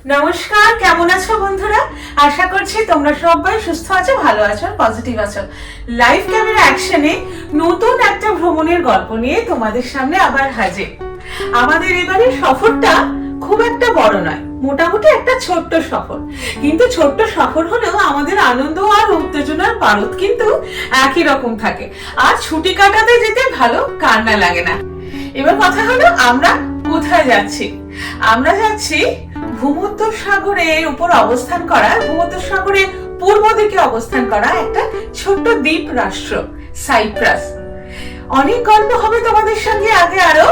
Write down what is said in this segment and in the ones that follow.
নমস্কার, কেমন আছো বন্ধুরা? আশা করছি তোমরা সবাই সুস্থ আছো, ভালো আছো, পজিটিভ আছো। লাইভ ক্যামেরা অ্যাকশনে নতুন একটা ভ্রমণের গল্প নিয়ে তোমাদের সামনে আবার হাজির। আমাদের এবারে সফরটা খুব একটা বড় নয়, মোটামুটি একটা ছোট্ট সফর। কিন্তু ছোট্ট সফর হলেও আমাদের আনন্দ আর উত্তেজনার পারদ কিন্তু একই রকম থাকে। আর ছুটি কাটাতে যেতে ভালো কার না লাগে না। এবার কথা হলো আমরা কোথায় যাচ্ছি। আমরা যাচ্ছি ভূমধ্যসাগরের উপর অবস্থান করা, ভূমধ্যসাগরের পূর্ব দিকে অবস্থান করা একটা ছোট্ট দ্বীপ রাষ্ট্র সাইপ্রাস। অনেক গল্প হবে তোমাদের সঙ্গে, আগে আরো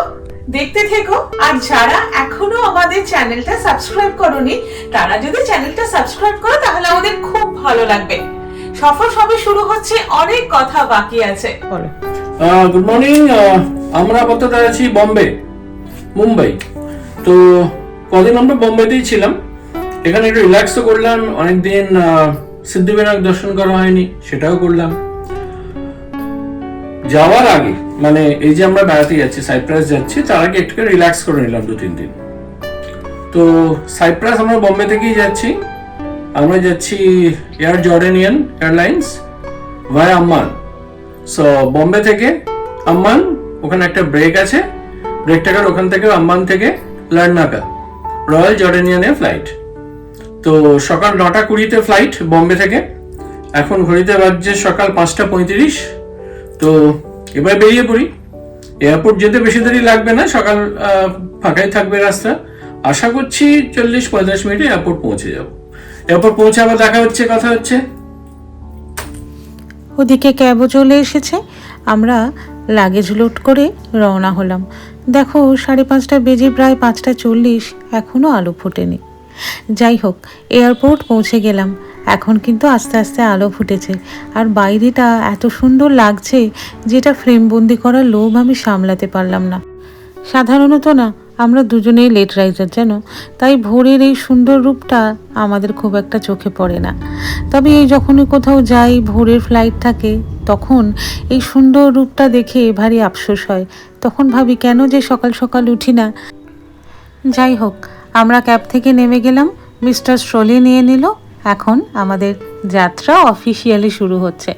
দেখতে থেকো। আর যারা এখনো আমাদের চ্যানেলটা সাবস্ক্রাইব করোনি, তারা যদি চ্যানেলটা সাবস্ক্রাইব করো তাহলে আমাদের খুব ভালো লাগবে। সফর সবে শুরু হচ্ছে, অনেক কথা বাকি আছে। বলো। Good morning. আমরা আপাতত আছি মুম্বাই। তো কদিন আমরা বোম্বাইতেই ছিলাম। এখানে একটু রিল্যাক্সও করলাম, অনেকদিন সিদ্ধিবিনায়ক দর্শন করা হয়নি, সেটাও করলাম। যাওয়ার আগে মানে এই যে আমরা বেড়াতে যাচ্ছি, সাইপ্রাস যাচ্ছি, তার আগে একটু রিল্যাক্স করে নিলাম 2-3 দিন। তো সাইপ্রাস আমরা বোম্বে থেকেই যাচ্ছি। আমরা যাচ্ছি এয়ার জর্ডানিয়ান এয়ারলাইন্স ভায়া আম্মান। সো বোম্বে থেকে আম্মান, ওখানে একটা ব্রেক আছে, ব্রেকটাকার ওখান থেকে আম্মান থেকে লার্নাকা রয়্যাল জর্ডানিয়ানে ফ্লাইট। তো সকাল 9:20 ফ্লাইট বোম্বে থেকে। এখন ঘড়িতে বাজছে সকাল 5:35। তো এবার বেরিয়ে পড়ি। এয়ারপোর্ট যেতে বেশি দেরি লাগবে না, সকাল ফাঁকাই থাকবে রাস্তা। আশা করছি 40-45 মিনিটে এয়ারপোর্ট পৌঁছে যাব। এয়ারপোর্ট পৌঁছে আবার দেখা হচ্ছে, কথা হচ্ছে। ওদিকে ক্যাবও চলে এসেছে, আমরা লাগেজ লোড করে রওনা হলাম। দেখো 5:30 বেজে প্রায় 5:40, এখনও আলো ফোটেনি। যাই হোক, এয়ারপোর্ট পৌঁছে গেলাম। এখন কিন্তু আস্তে আস্তে আলো ফুটেছে, আর বাইরেটা এত সুন্দর লাগছে যেটা ফ্রেমবন্দি করার লোভ আমি সামলাতে পারলাম না। সাধারণত না আমরা দুজনেই লেট রাইজার, জানো, তাই ভোরের এই সুন্দর রূপটা আমাদের খুব একটা চোখে পড়ে না। তবে এই যখনই কোথাও যাই, ভোরের ফ্লাইট থাকে, তখন এই সুন্দর রূপটা দেখে ভারী আফসোস হয়। তখন ভাবি কেন যে সকাল সকাল উঠি না। যাই হোক, আমরা ক্যাব থেকে নেমে গেলাম, মিস্টার স্ট্রলি নিয়ে নিল। এখন আমাদের যাত্রা অফিসিয়ালি শুরু হচ্ছে।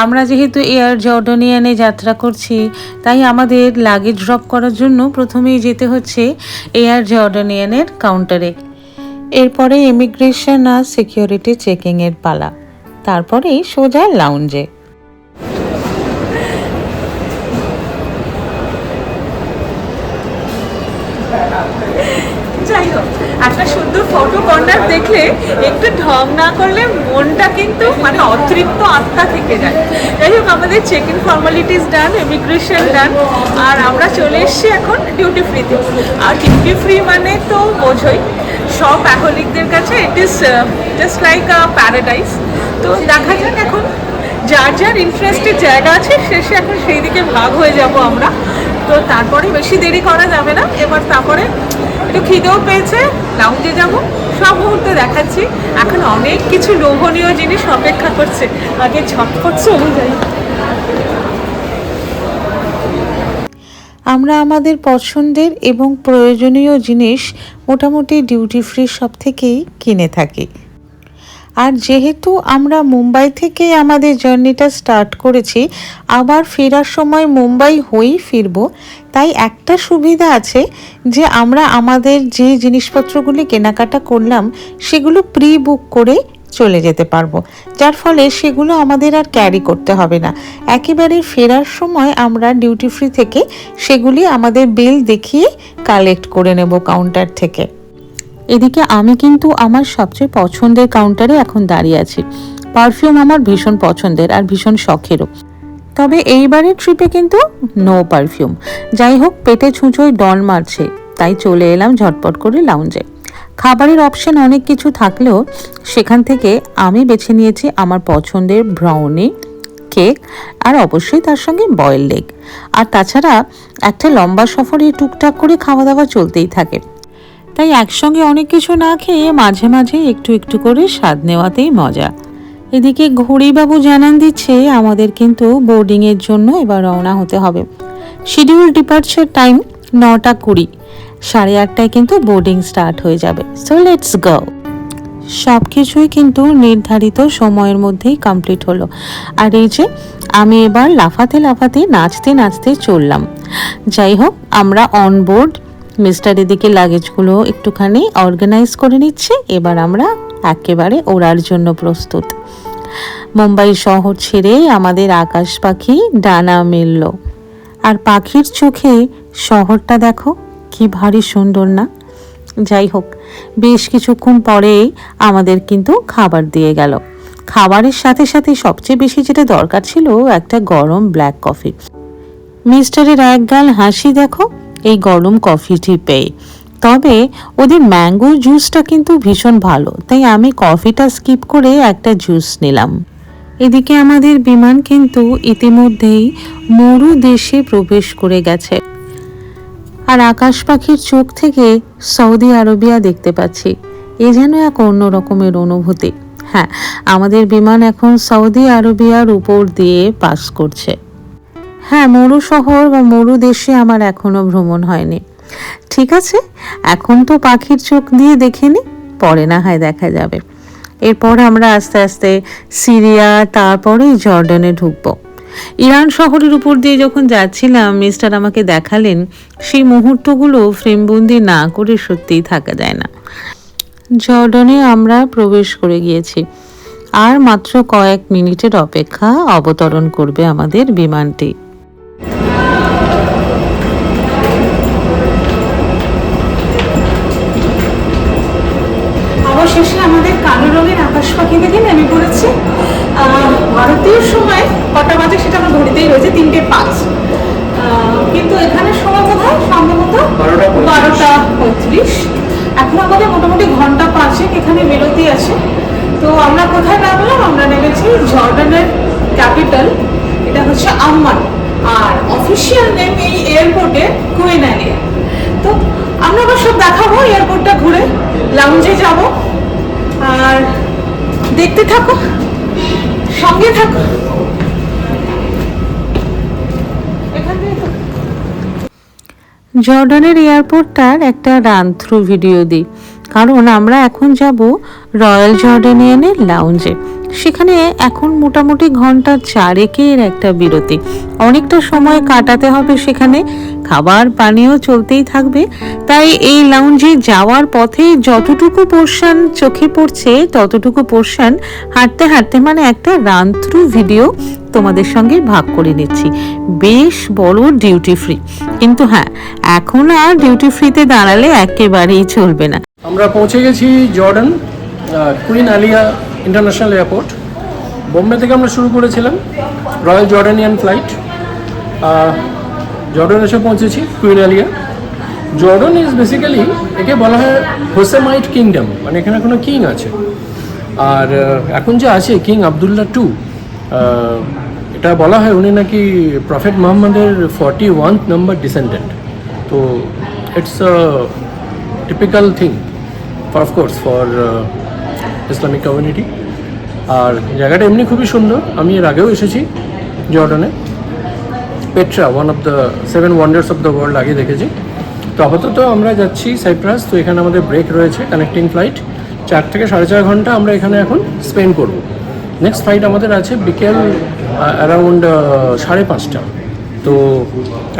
আমরা যেহেতু এয়ার জর্ডানিয়ানে যাত্রা করছি, তাই আমাদের লাগেজ ড্রপ করার জন্য প্রথমেই যেতে হচ্ছে এয়ার জর্ডানিয়ানের কাউন্টারে। এরপরে ইমিগ্রেশন আর সিকিউরিটি চেকিংয়ের পালা, তারপরেই সোজা লাউঞ্জে। যাই হোক, একটা সুন্দর ফটো কর্নার দেখলে একটু ঢং না করলে মনটা কিন্তু মানে অতৃপ্ত আত্মা থেকে যায়। যাই হোক, আমাদের check in formalities done, immigration done, আর আমরা চলে এসেছি এখন ডিউটি ফ্রিতে। আর ডিউটি ফ্রি মানে তো বোঝোই, সব অ্যাহলিকদের কাছে it is just like a paradise. তো দেখা যাক, এখন যার যার ইন্টারেস্টের জায়গা আছে শেষে এখন সেই দিকে ভাগ হয়ে যাব আমরা। তো তারপরে বেশি দেরি করা যাবে না, এবার তারপরে একটু খিদেও পেয়েছে, লাউঞ্জে যাব, সব মুহূর্তে দেখাচ্ছি। এখন অনেক কিছু লোভনীয় জিনিস অপেক্ষা করছে, আগে ঝটপট চলে যাই। আমরা আমাদের পছন্দের এবং প্রয়োজনীয় জিনিস মোটামুটি ডিউটি ফ্রি সব থেকেই কিনে থাকি। আর যেহেতু আমরা মুম্বাই থেকে আমাদের জার্নিটা স্টার্ট করেছি, আবার ফেরার সময় মুম্বাই হয়েই ফিরব, তাই একটা সুবিধা আছে যে আমরা আমাদের যে জিনিসপত্রগুলি কেনাকাটা করলাম সেগুলো প্রি বুক করে চলে যেতে পারবো, যার ফলে সেগুলো আমাদের আর ক্যারি করতে হবে না। একেবারে ফেরার সময় আমরা ডিউটি ফ্রি থেকে সেগুলি আমাদের বিল দেখিয়ে কালেক্ট করে নেব কাউন্টার থেকে। এদিকে আমি কিন্তু আমার সবচেয়ে পছন্দের কাউন্টারে এখন দাঁড়িয়ে আছি। পারফিউম আমার ভীষণ পছন্দের আর ভীষণ শখেরও, তবে এইবারের ট্রিপে কিন্তু নো পারফিউম। যাই হোক, পেটে ছুঁচোয় ডন মারছে, তাই চলে এলাম ঝটপট করে লাউঞ্জে। খাবারের অপশন অনেক কিছু থাকলেও সেখান থেকে আমি বেছে নিয়েছি আমার পছন্দের ব্রাউনি, কেক, আর অবশ্যই তার সঙ্গে বয়েলড এগ। আর তাছাড়া একটা লম্বা সফরে টুকটাক করে খাওয়া দাওয়া চলতেই থাকে, তাই একসঙ্গে অনেক কিছু না খেয়ে মাঝে মাঝে একটু একটু করে স্বাদ নেওয়াতেই মজা। এদিকে ঘড়িবাবু জানান দিচ্ছে আমাদের কিন্তু বোর্ডিংয়ের জন্য এবার রওনা হতে হবে। Schedule departure time 9:20। 8:30টায় কিন্তু বোর্ডিং স্টার্ট হয়ে যাবে। So let's go. সব কিছুই কিন্তু নির্ধারিত সময়ের মধ্যেই কমপ্লিট হলো। আর এই যে আমি এবার লাফাতে লাফাতে নাচতে নাচতে চললাম। যাই হোক, আমরা অনবোর্ড মিস্টার এদিকে লাগেজগুলো একটুখানি অর্গানাইজ করে নিচ্ছে। এবার আমরা একেবারে ওড়ার জন্য প্রস্তুত। মুম্বাই শহর ছেড়ে আমাদের আকাশ পাখি ডানা মেলল। আর পাখির চোখে শহরটা দেখো কি ভারী সুন্দর না? যাই হোক, বেশ কিছুক্ষণ পরেই আমাদের কিন্তু খাবার দিয়ে গেল। খাবারের সাথে সাথে সবচেয়ে বেশি যেটা দরকার ছিল একটা গরম ব্ল্যাক কফি। মিস্টারের একগাল হাসি দেখো এই গরম কফিটি পেয়ে। তবে ওদের ম্যাঙ্গো জুসটা কিন্তু ভীষণ ভালো, তাই আমি কফিটা স্কিপ করে একটা জুস নিলাম। এদিকে আমাদের বিমান কিন্তু ইতিমধ্যেই মরু দেশে প্রবেশ করে গেছে। আর আকাশ পাখির চোখ থেকে সৌদি আরবিয়া দেখতে পাচ্ছি। এ যেন এক অন্য রকমের অনুভূতি। হ্যাঁ, আমাদের বিমান এখন সৌদি আরবিয়ার উপর দিয়ে পাস করছে। হ্যাঁ, মরু শহর বা মরু দেশে আমার এখনো ভ্রমণ হয়নি। ঠিক আছে, এখন তো পাখির চোখ দিয়ে দেখিনি, পরে না হয় দেখা যাবে। এরপর আমরা আস্তে আস্তে সিরিয়া, তারপরে জর্ডানে ঢুকবো। ইরান শহরের উপর দিয়ে যখন যাচ্ছিলাম, মিস্টার আমাকে দেখালেন সেই মুহূর্তগুলো ফ্রেমবন্দি না করে সত্যিই থাকা যায় না। জর্ডানে আমরা প্রবেশ করে গিয়েছি। আর মাত্র কয়েক মিনিটের অপেক্ষা, অবতরণ করবে আমাদের বিমানটি। অবশেষে আমাদের কালো রঙের আকাশ পাখি দেখে নেমে পড়েছে। ভারতীয় সময় কটা বাজে সেটা আমার ঘড়িতেই রয়েছে 3:05। কিন্তু এখানে সময় বোধ হয় সম্ভবত 12:35। এখন আমাদের মোটামুটি ঘন্টা 5 এখানে বিরতি আছে। তো আমরা কোথায় নামলাম? আমরা নেমেছি জর্ডানের ক্যাপিটাল, এটা হচ্ছে আম্মান। আর অফিসিয়াল নেম এই এয়ারপোর্টে কুইন আলিয়া। তো আমরা আবার সব দেখাবো, এয়ারপোর্টটা ঘুরে লাউঞ্জে যাব। আর দেখতে থাকো, সঙ্গে থাকো। জর্ডানের এয়ারপোর্টটার একটা রান থ্রু ভিডিও দিই, কারণ আমরা এখন যাব রয়্যাল জর্ডানিয়ানের লাউঞ্জে। সেখানে এখন মোটামুটি ঘন্টা 4 একটা বিরতি। অনেকটা সময় কাটাতে হবে সেখানে, খাবার পানীয় চলতেই থাকবে। তাই এই লাউঞ্জে যাওয়ার পথে যতটুকু পোর্শন চোখে পড়ছে ততটুকু পোর্শন হাঁটতে হাঁটতে মানে একটা রান থ্রু ভিডিও তোমাদের সঙ্গে ভাগ করে নিচ্ছি। বেশ বড় ডিউটি ফ্রি, কিন্তু হ্যাঁ, এখন আর ডিউটি ফ্রিতে দাঁড়ালে একেবারেই চলবে না। আমরা পৌঁছে গেছি Jordan Queen Alia international airport. Bombay থেকে আমরা শুরু করেছিলাম রয়্যাল জর্ডানিয়ান ফ্লাইট। জর্ডান এসে পৌঁছেছি Queen Alia. Jordan is basically, একে বলা হয় হোসেমাইট কিংডম, মানে এখানে কোনো কিং আছে। আর এখন যে আছে কিং আবদুল্লাহ II, এটা বলা হয় উনি নাকি প্রফেট মোহাম্মদের 41th নম্বর ডিসেন্ডেন্ট। তো it's a typical thing of course for Islamic community. আর জায়গাটা এমনি খুবই সুন্দর। আমি এর আগেও এসেছি জর্ডানে। Petra, one of the 7 wonders of the world, আগে দেখেছি। তো আপাতত আমরা যাচ্ছি সাইপ্রাস। তো এখানে আমাদের ব্রেক রয়েছে, কানেক্টিং ফ্লাইট 4 থেকে 4.5 ঘন্টা আমরা এখানে এখন স্পেন্ড করব। নেক্সট ফ্লাইট আমাদের আছে বিকেল অ্যারাউন্ড 5:30। তো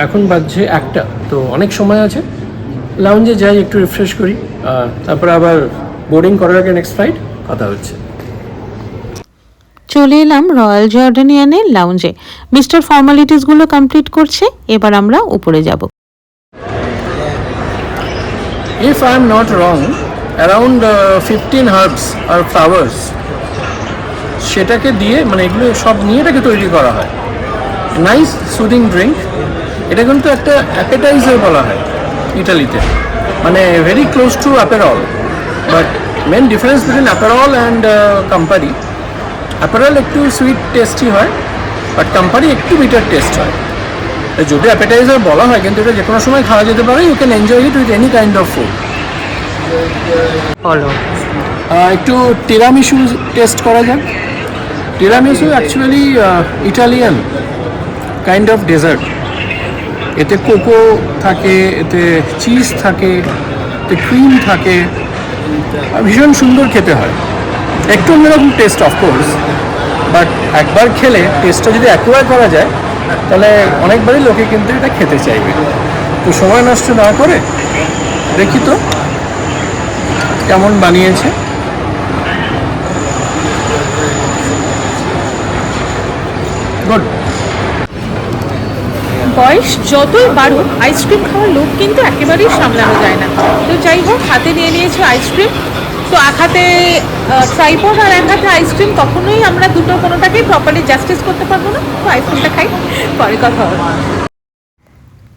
এখন বাজছে 1টা, তো অনেক সময় আছে। লাউঞ্জে যাই, একটু রিফ্রেশ করি, তারপরে আবার বোর্ডিং করার আগে নেক্সট ফ্লাইট কথা হচ্ছে। চলে এলাম রয়্যাল জর্ডানিয়ানের লাউঞ্জে। মিস্টার ফর্মালিটিসগুলো কমপ্লিট করছে, এবার আমরা উপরে যাব। If I am not wrong, around 15 herbs or flowers, সেটাকে দিয়ে, মানে এগুলো সব নিয়ে এটাকে তৈরি করা হয়। Nice soothing drink. এটা কিন্তু একটা অ্যাপেটাইজার বলা হয় ইটালিতে, মানে very close to Aperol. But main difference between Aperol and Campari, Aperol একটু সুইট টেস্টি হয়, বাট কাম্পারি একটু বিটার টেস্ট হয়। যদি অ্যাপেটাইজার বলা হয়, কিন্তু এটা যে কোনো সময় খাওয়া যেতে পারে। You can enjoy it with any kind of food. একটু টিরামিসু টেস্ট করা যাক। Tiramisu actually Italian kind of dessert. এতে কোকো থাকে, এতে চিজ থাকে, এতে ক্রিম থাকে, আর ভীষণ সুন্দর খেতে হয়। একটু অন্যরকম টেস্ট অফকোর্স, বাট একবার খেলে টেস্টটা যদি অ্যাকোয়ার করা যায় তাহলে অনেকবারই লোকে কিন্তু এটা খেতে চাইবে। তো সময় নষ্ট না করে দেখি তো কেমন বানিয়েছে। গুড। বয়স যতই বাড়ুক আইসক্রিম খাওয়ার লোক কিন্তু একেবারেই সামলানো যায় না। তো যাই হোক, হাতে নিয়ে নিয়েছো আইসক্রিম। তো এক হাতে ট্রাইপড আর এক হাতে আইসক্রিম, কখনোই আমরা দুটো কোনোটাকেই প্রপারলি জাস্টিস করতে পারবো না। তো আইসক্রিমটা খাই, পরে কথা হবে।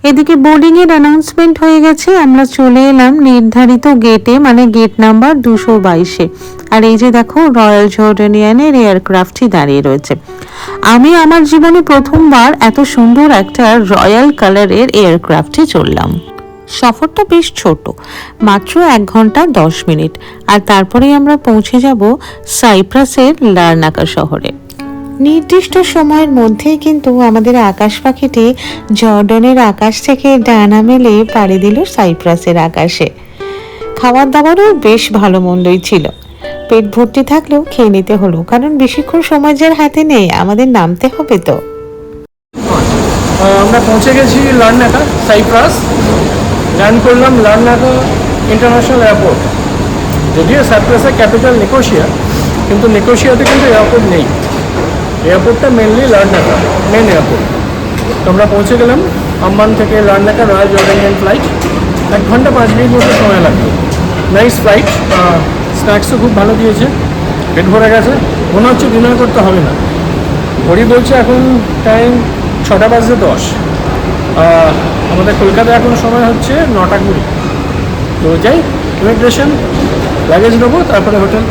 এদিকে বোর্ডিংয়ের অ্যানাউন্সমেন্ট হয়ে গেছে, আমরা চলে এলাম নির্ধারিত গেটে, মানে গেট নাম্বার 222-এ। আর এই যে দেখো রয়্যাল জর্ডানিয়ানের এয়ারক্রাফটটি দাঁড়িয়ে রয়েছে। আমি আমার জীবনে প্রথমবার এত সুন্দর একটা রয়্যাল কালারের এয়ারক্রাফটে চললাম। সফরটা বেশ ছোট, মাত্র 1 ঘন্টা 10 মিনিট, আর তারপরেই আমরা পৌঁছে যাব সাইপ্রাসের লার্নাকা শহরে। নির্দিষ্ট সময়ের মধ্যেই কিন্তু আমাদের আকাশ পাখিটি জর্ডনের আকাশ থেকে ডানা মেলে পাড়ি দিল সাইপ্রাসের আকাশে। খাবার দাবারও বেশ ভালো মন্দই ছিল, পেট ভর্তি থাকলেও খেয়ে নিতে হলো, কারণ বেশিক্ষণ সময় যার হাতে নেই, আমাদের নামতে হবে তো। আমরা পৌঁছে গেছি লার্নাকা, সাইপ্রাস। ল্যান্ড করলাম লার্নাকা ইন্টারন্যাশনাল এয়ারপোর্ট। যদিও সাইপ্রাসের ক্যাপিটাল নিকোসিয়া, কিন্তু নিকোসিয়াতে কিন্তু এয়ারপোর্ট নেই। এয়ারপোর্টটা মেনলি লার্নাকা, মেন এয়ারপোর্ট। তো আমরা পৌঁছে গেলাম আম্মান থেকে লার্নাকা রয়্যাল জর্ডানিয়ান ফ্লাইট। 1 ঘন্টা 5 মিনিট মতো সময় লাগবে। নাইস ফ্লাইট, স্ন্যাক্সও খুব ভালো দিয়েছে, পেট ভরে গেছে, মনে হচ্ছে ডিনার করতে হবে না। ঘড়ি বলছে এখন টাইম 6:10। আমাদের কলকাতায় এখন সময় হচ্ছে 9:20। তো যাই, ইমিগ্রেশন, লাগেজ নেবো, তারপরে হোটেল।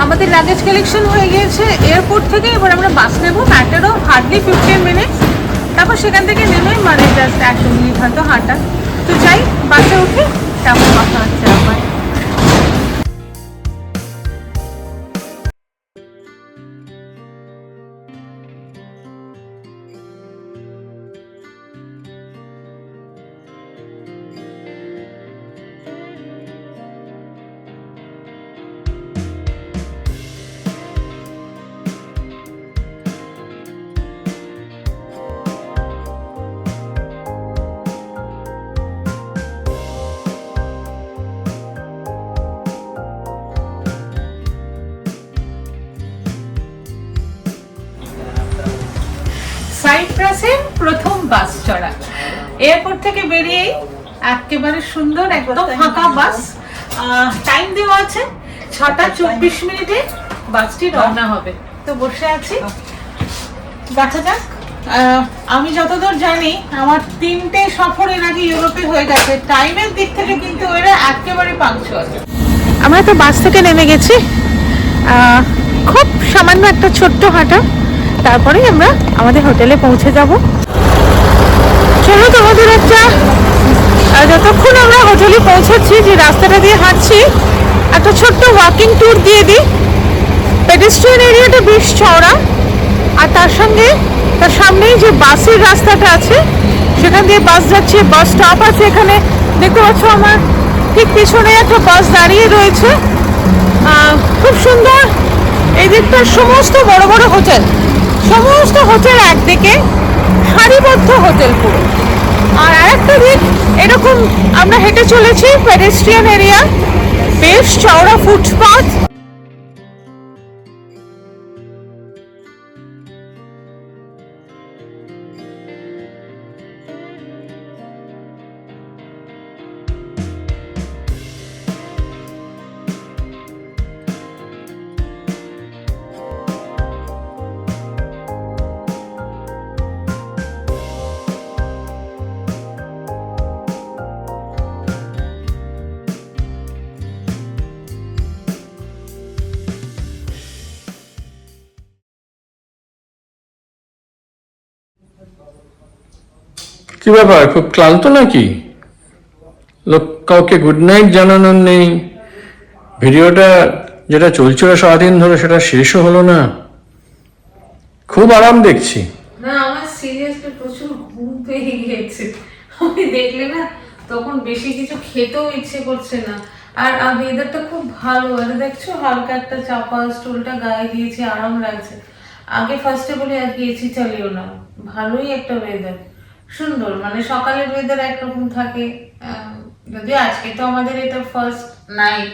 আমাদের লাগেজ কালেকশন হয়ে গিয়েছে এয়ারপোর্ট থেকে। এবার আমরা বাস নেবো, ম্যাটারও হার্ডলি 15 মিনিটস। তারপর সেখান থেকে নেমে মানে জাস্ট 1 মিনিট হয়তো হাঁটা। তো যাই, বাসে উঠে কেমন কথা হচ্ছে আমার। সাইপ্রাসের প্রথম বাস চড়া। এয়ারপোর্ট থেকে বেরিয়েই একেবারে সুন্দর একদম ফাঁকা বাস। টাইম দেওয়া আছে 6:24 বাসটি রওনা হবে। তো বসে আছি, দেখা যাক। আমি যতদূর জানি আমার 3টে সফর এর আগে ইউরোপে হয়ে গেছে। টাইমের দিক থেকে কিন্তু এরা একেবারে পাংচুয়াল। আমরা তো বাস থেকে নেমে গেছি, খুব সামান্য একটা ছোট্ট হাঁটা, তারপরেই আমরা আমাদের হোটেলে পৌঁছে যাব। চলো তোমাদের একটা, যতক্ষণ আমরা হোটেলে পৌঁছাচ্ছি, যে রাস্তাটা দিয়ে হাঁটছি, একটা ছোট্ট ওয়াকিং ট্যুর দিয়ে দিই। পেডেস্ট্রিয়ান এরিয়াটা বেশ চওড়া, আর তার সামনেই যে বাসের রাস্তাটা আছে, সেখান দিয়ে বাস যাচ্ছে। বাস স্টপ আছে এখানে, দেখতে পাচ্ছ আমার ঠিক পিছনে একটা বাস দাঁড়িয়ে রয়েছে। খুব সুন্দর। এই দিকটা সমস্ত বড় বড় হোটেল, সমস্ত হোটেল একদিকে, সারিবদ্ধ হোটেল পুরো। আর আরেকটা দিক এরকম আমরা হেঁটে চলেছি পেডেস্ট্রিয়ান এরিয়া, বেশ চওড়া ফুটপাথ। কি ব্যাপার, খুব ক্লান্ত নাকি? লোক কাউকে গুড নাইট জানানোর নেই, ভিডিওটা যেটা চলছিল সারাদিন ধরে সেটা শেষও হলো না, খুব আরাম দেখছি। না, আমার সিরিয়াসলি প্রচুর ঘুম পেয়ে গিয়েছে। আমি দেখলে না তখন বেশি কিছু খেতেও ইচ্ছে করছে না। আর ওয়েদারটা খুব ভালো, মানে দেখছো হালকা একটা চাপা স্টোলটা গায়ে দিয়েছে, আরাম লাগছে। আগে ফার্স্টে বলে আজকে এসি চালিও না, ভালোই একটা ওয়েদার, সুন্দর। মানে সকালের ওয়েদার একরকম থাকে, যদিও আজকে তো আমাদের এটা ফার্স্ট নাইট,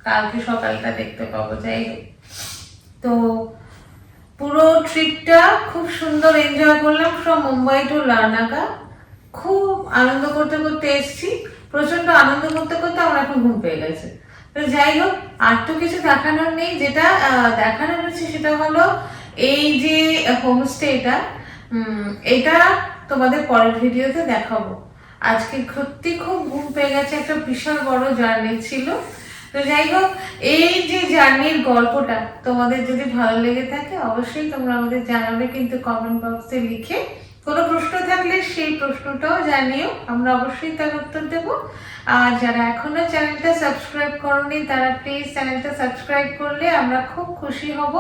কালকে সকালটা দেখতে পাবো। যাই হোক, তো পুরো ট্রিপটা খুব সুন্দর এনজয় করলাম, ফ্রম মুম্বাই টু লারনাকা। খুব আনন্দ করতে করতে এসেছি, প্রচন্ড আনন্দ করতে করতে আমার এখন ঘুম পেয়ে গেছে। তো যাই হোক, আর তো কিছু দেখানোর নেই। যেটা দেখানোর রয়েছে সেটা হলো এই যে হোমস্টেটা, এটা তোমাদের পরের ভিডিওতে দেখাবো। আজকে সত্যি খুব ঘুম পেয়ে গেছে, একটা বিশাল বড় জার্নি ছিল। তো যাই হোক, এই যে জার্নির গল্পটা তোমাদের যদি ভালো লেগে থাকে অবশ্যই তোমরা আমাদের জানাবে কিন্তু কমেন্ট বক্সে লিখে। কোনো প্রশ্ন থাকলে সেই প্রশ্নটাও জানিও, আমরা অবশ্যই তার উত্তর দেব। আর যারা এখনো চ্যানেলটা সাবস্ক্রাইব করনি তারা প্লিজ চ্যানেলটা সাবস্ক্রাইব করলে আমরা খুব খুশি হব।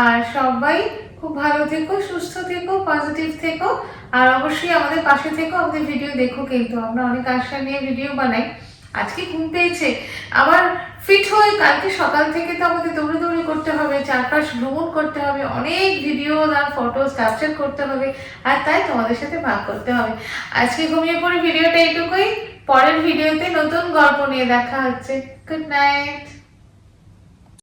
আর সবাই খুব ভালো থেকো, সুস্থ থেকো, পজিটিভ থেকো, আর অবশ্যই আমাদের পাশে থেকো, আমাদের ভিডিও দেখো। কিন্তু আমরা অনেক আশা নিয়ে ভিডিও বানাই। আজকে ঘুম পেয়েছে, আবার ফিট হয়ে কালকে সকাল থেকে তো আমাদের দৌড়াদৌড়ি করতে হবে, চারপাশ ভ্রমণ করতে হবে, অনেক ভিডিও আর ফটোস ক্যাপচার করতে হবে, আর তাই তোমাদের সাথে ভাগ করতে হবে। আজকে ঘুমিয়ে পড়ে ভিডিওটা এইটুকুই, পরের ভিডিওতে নতুন গল্প নিয়ে দেখা হচ্ছে। Good night.